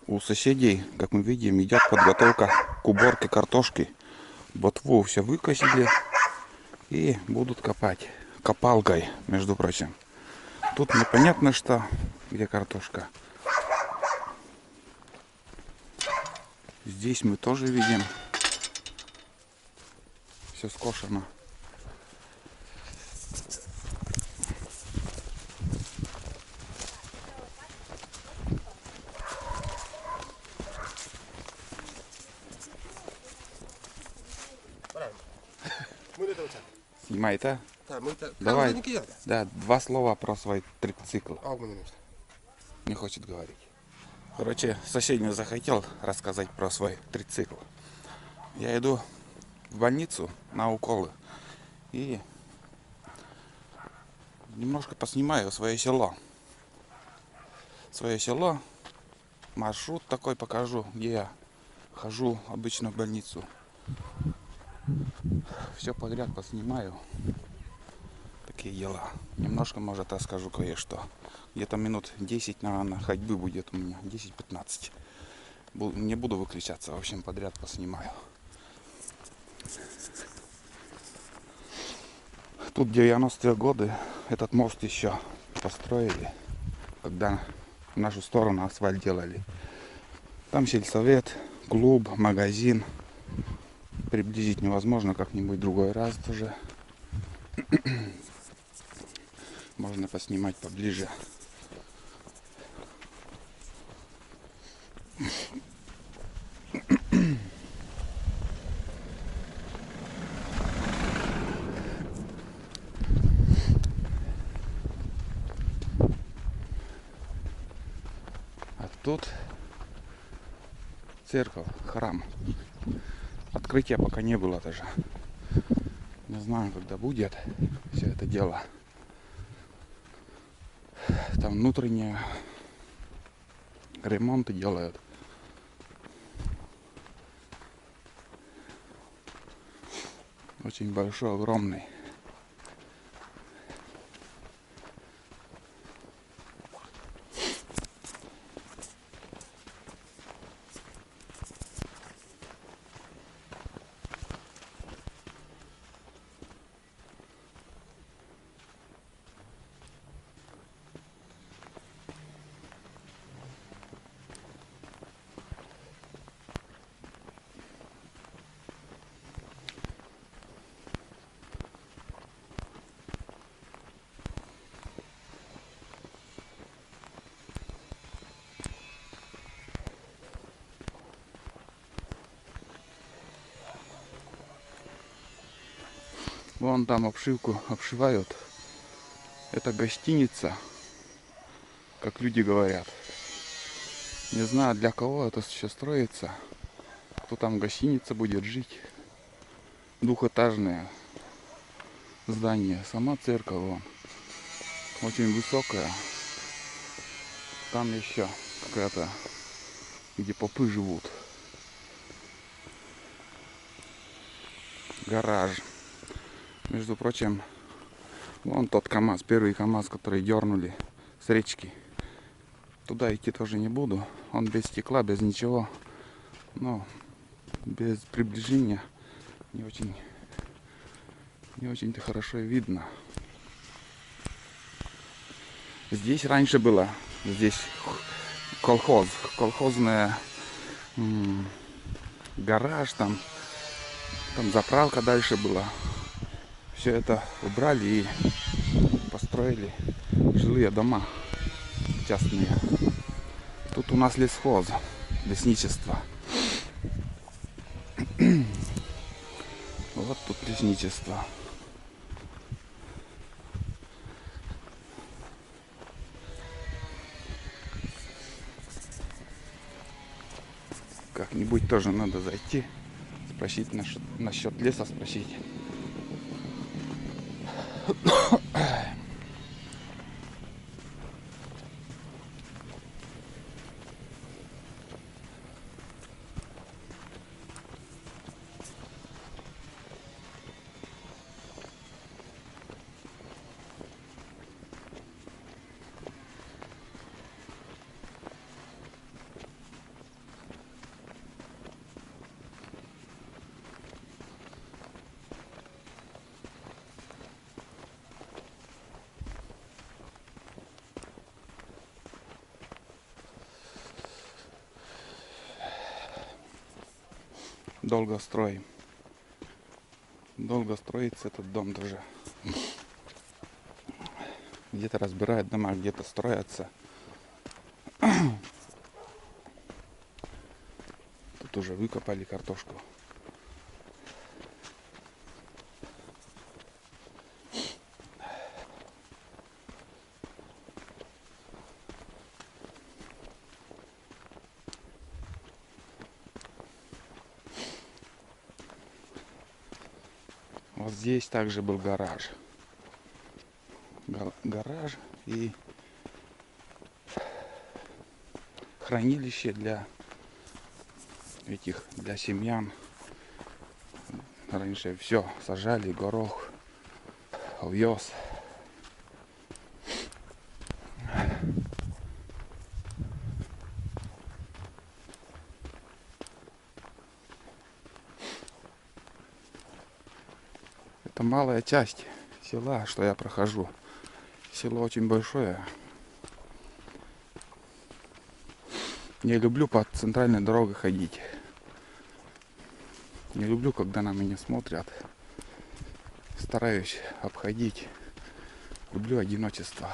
У соседей, как мы видим, идет подготовка к уборке картошки. Ботву все выкосили и будут копать. Копалкой, между прочим. Тут непонятно что, где картошка. Здесь мы тоже видим. Все скошено. Снимай, да? Давай, да, два слова про свой трицикл. Не хочет говорить. Короче, сосед не захотел рассказать про свой трицикл. Я иду в больницу на уколы и немножко поснимаю свое село. Маршрут такой покажу, где я хожу обычно в больницу. Все подряд поснимаю. Такие дела. Немножко, может, расскажу кое-что. Где-то минут 10, наверное, ходьбы будет у меня. 10-15. Не буду выключаться. В общем, подряд поснимаю. Тут 90-е годы этот мост еще построили, когда в нашу сторону асфальт делали. Там сельсовет, клуб, магазин. Приблизить невозможно, как-нибудь другой раз тоже. Можно поснимать поближе. А тут церковь, храм. Открытия пока не было даже. Не знаю, когда будет все это дело. Там внутренние ремонты делают. Очень большой, огромный. Вон там обшивку обшивают. Это гостиница, как люди говорят. Не знаю, для кого это сейчас строится. Кто там в гостинице будет жить. Двухэтажное здание. Сама церковь вон. Очень высокая. Там еще какая-то, где попы живут. Гараж. Между прочим, вон тот КамАЗ, первый КамАЗ, который дернули с речки. Туда идти тоже не буду. Он без стекла, без ничего. Но без приближения не очень-то хорошо видно. Здесь раньше было, здесь колхозная гараж, там заправка дальше была. Все это убрали и построили жилые дома частные. Тут у нас лесхоз, лесничество. Вот тут лесничество. Как-нибудь тоже надо зайти, спросить насчет леса, спросить. долго строим. Долго строится этот дом тоже. Где-то разбирают дома, где-то строятся. Тут уже выкопали картошку. Вот здесь также был гараж. Гараж и хранилище для семян. Раньше все сажали, горох, овес. Это малая часть села, что я прохожу. Село очень большое. Не люблю по центральной дороге ходить. Не люблю, когда на меня смотрят. Стараюсь обходить. Люблю одиночество.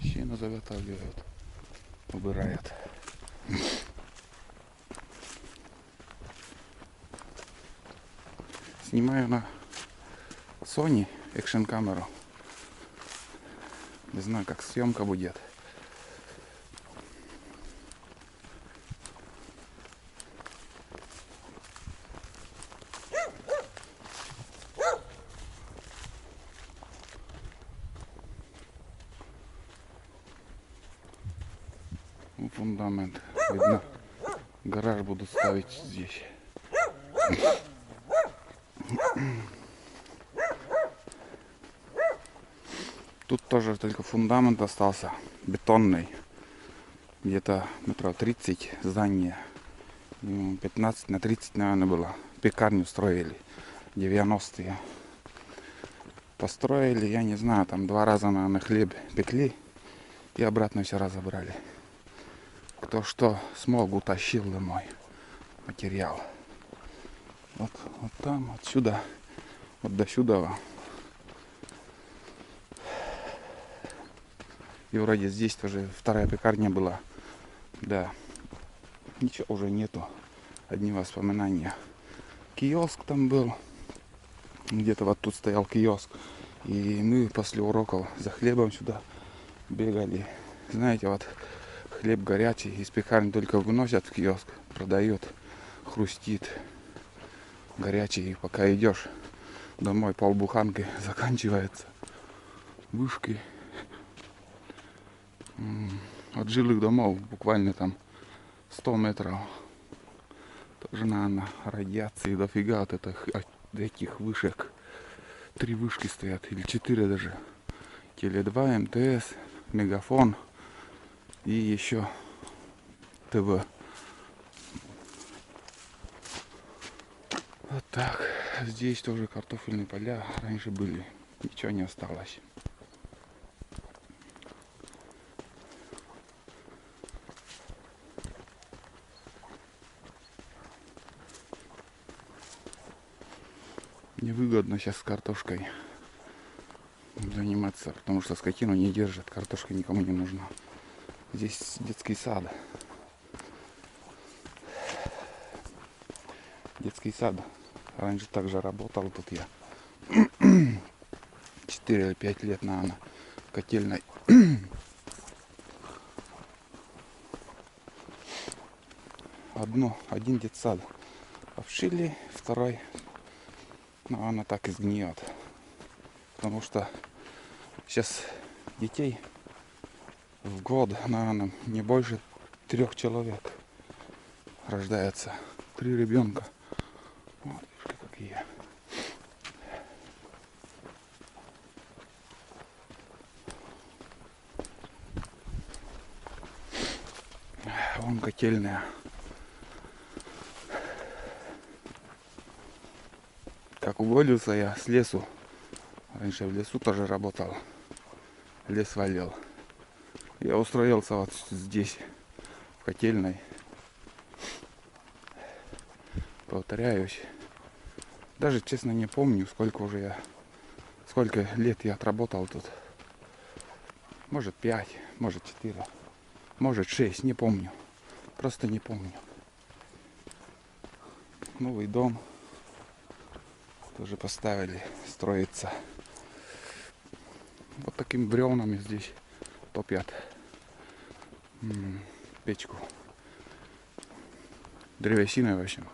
Щену заготавливают. Убирают. Снимаю на Sony экшн камеру. Не знаю, как съемка будет. Фундамент. Видно, гараж буду ставить здесь. Тут тоже только фундамент остался, бетонный. Где-то метров 30 здание. 15 на 30, наверное, было. Пекарню строили. 90-е. Построили, я не знаю, там 2 раза, наверное, хлеб пекли. И обратно все разобрали. Кто что смог, утащил домой материал. Вот там, отсюда, вот до сюда. И вроде здесь тоже вторая пекарня была. Да. Ничего уже нету. Одни воспоминания. Киоск там был. Где-то вот тут стоял киоск. И мы после уроков за хлебом сюда бегали. Знаете, вот хлеб горячий из пекарни только выносят в киоск, продают, хрустит. Горячий. И пока идешь домой, полбуханки заканчивается. Вышки. От жилых домов буквально там 100 метров. Тоже, наверное, радиации дофига от этих вышек. 3 вышки стоят, или 4 даже. Теле2, МТС, Мегафон и еще ТВ. Вот так. Здесь тоже картофельные поля раньше были. Ничего не осталось. Невыгодно сейчас с картошкой заниматься, потому что скотину не держат, картошка никому не нужна. Здесь детский сад. Детский сад. Раньше также работал тут я. 4 или 5 лет, наверное, в котельной. Один детсад обшили, второй, наверное, так и сгниет. Потому что сейчас детей в год, наверное, не больше 3 человек рождается. 3 ребенка. Вот, видишь, какие. Вон котельная. Как уволился я с лесу. Раньше в лесу тоже работал. Лес валил. Я устроился вот здесь, в котельной. Повторяюсь. Даже честно не помню, сколько лет я отработал тут. Может 5, может 4, может 6, не помню. Просто не помню. Новый дом тоже поставили, строится. Вот такими бревнами здесь топят печку. Древесиной, в общем.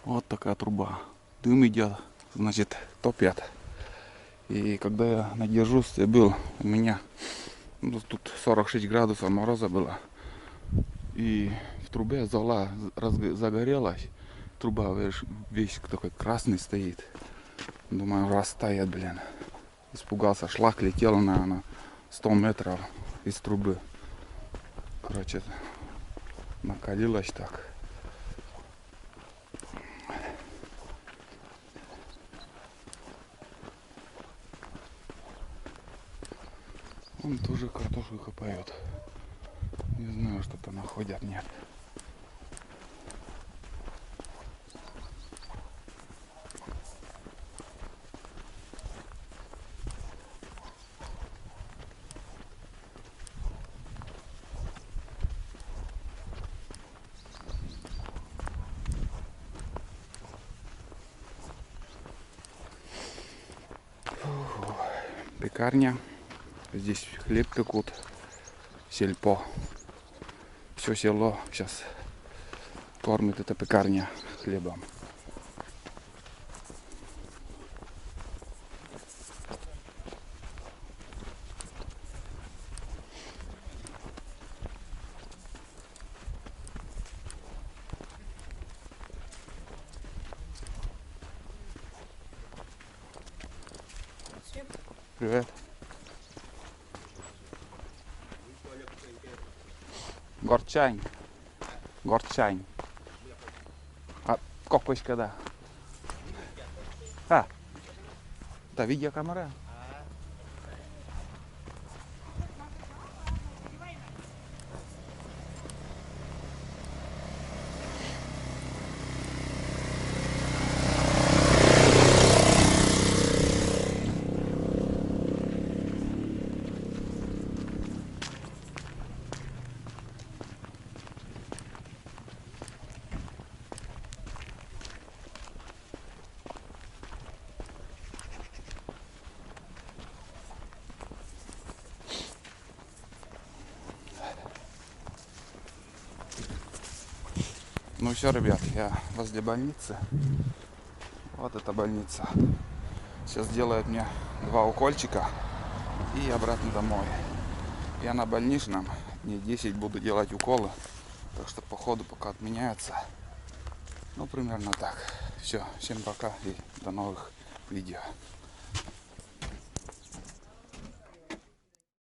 Вот такая труба. Дым идет, значит, топят. И когда я на дежурстве был, у меня тут 46 градусов мороза было. И в трубе зола загорелась. Труба весь такой красный стоит. Думаю, растает, блин. Испугался. Шлак летел на 100 метров из трубы. Короче, накалилось так. Он тоже картошку копает. Не знаю, что-то находят, нет. Пекарня. Здесь хлеб пекут. Сельпо. Все село сейчас кормит эта пекарня хлебом. Привет. Горчань. Горчань. А кокочка, да. А. Да, видеокамера. Ну все, ребят, я возле больницы. Вот эта больница. Сейчас делают мне 2 укольчика и обратно домой. Я на больничном, дней 10 буду делать уколы. Так что походу пока отменяется. Ну примерно так. Все, всем пока и до новых видео.